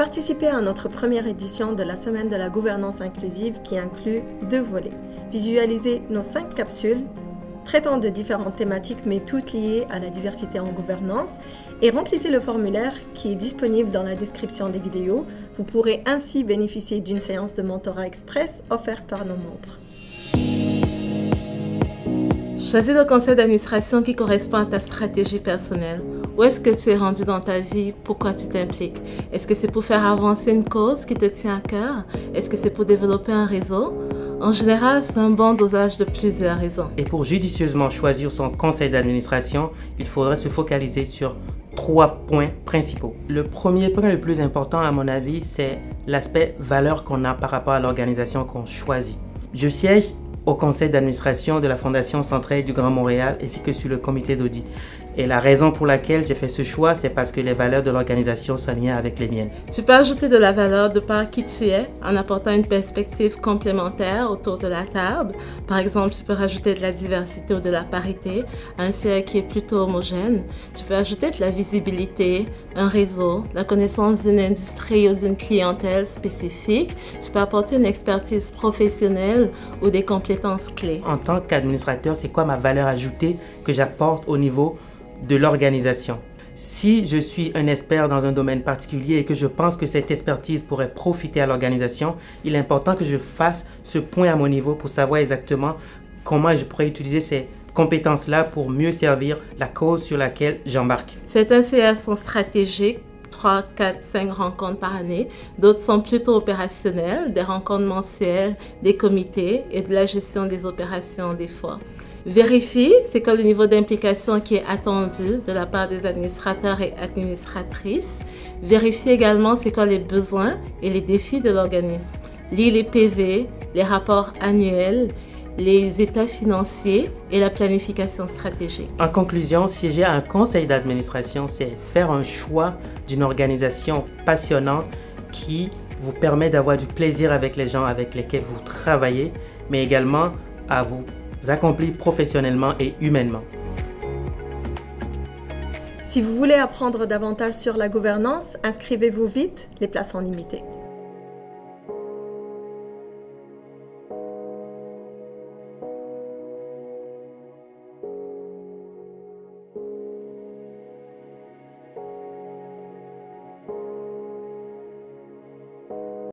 participé à notre première édition de la Semaine de la gouvernance inclusive qui inclut 2 volets. Visualisez nos 5 capsules traitant de différentes thématiques mais toutes liées à la diversité en gouvernance et remplissez le formulaire qui est disponible dans la description des vidéos. Vous pourrez ainsi bénéficier d'une séance de mentorat express offerte par nos membres. Choisis le conseil d'administration qui correspond à ta stratégie personnelle. Où est-ce que tu es rendu dans ta vie? Pourquoi tu t'impliques? Est-ce que c'est pour faire avancer une cause qui te tient à cœur? Est-ce que c'est pour développer un réseau? En général, c'est un bon dosage de plusieurs raisons. Et pour judicieusement choisir son conseil d'administration, il faudrait se focaliser sur 3 points principaux. Le premier point le plus important à mon avis, c'est l'aspect valeur qu'on a par rapport à l'organisation qu'on choisit. Je siège au conseil d'administration de la Fondation Centraide du Grand Montréal ainsi que sur le comité d'audit. Et la raison pour laquelle j'ai fait ce choix, c'est parce que les valeurs de l'organisation sont liées avec les miennes. Tu peux ajouter de la valeur de par qui tu es en apportant une perspective complémentaire autour de la table. Par exemple, tu peux rajouter de la diversité ou de la parité à un CA qui est plutôt homogène. Tu peux ajouter de la visibilité, un réseau, la connaissance d'une industrie ou d'une clientèle spécifique. Tu peux apporter une expertise professionnelle ou des compétences clés. En tant qu'administrateur, c'est quoi ma valeur ajoutée que j'apporte au niveau de l'organisation? Si je suis un expert dans un domaine particulier et que je pense que cette expertise pourrait profiter à l'organisation, il est important que je fasse ce point à mon niveau pour savoir exactement comment je pourrais utiliser ces compétences-là pour mieux servir la cause sur laquelle j'embarque. Certains CA sont stratégiques, 3, 4, 5 rencontres par année. D'autres sont plutôt opérationnels, des rencontres mensuelles, des comités et de la gestion des opérations des fois. Vérifie c'est quoi le niveau d'implication qui est attendu de la part des administrateurs et administratrices. Vérifie également c'est quoi les besoins et les défis de l'organisme. Lis les PV, les rapports annuels, les états financiers et la planification stratégique. En conclusion, siéger à un conseil d'administration, c'est faire un choix d'une organisation passionnante qui vous permet d'avoir du plaisir avec les gens avec lesquels vous travaillez, mais également à vous accomplir professionnellement et humainement. Si vous voulez apprendre davantage sur la gouvernance, inscrivez-vous vite, les places sont limitées.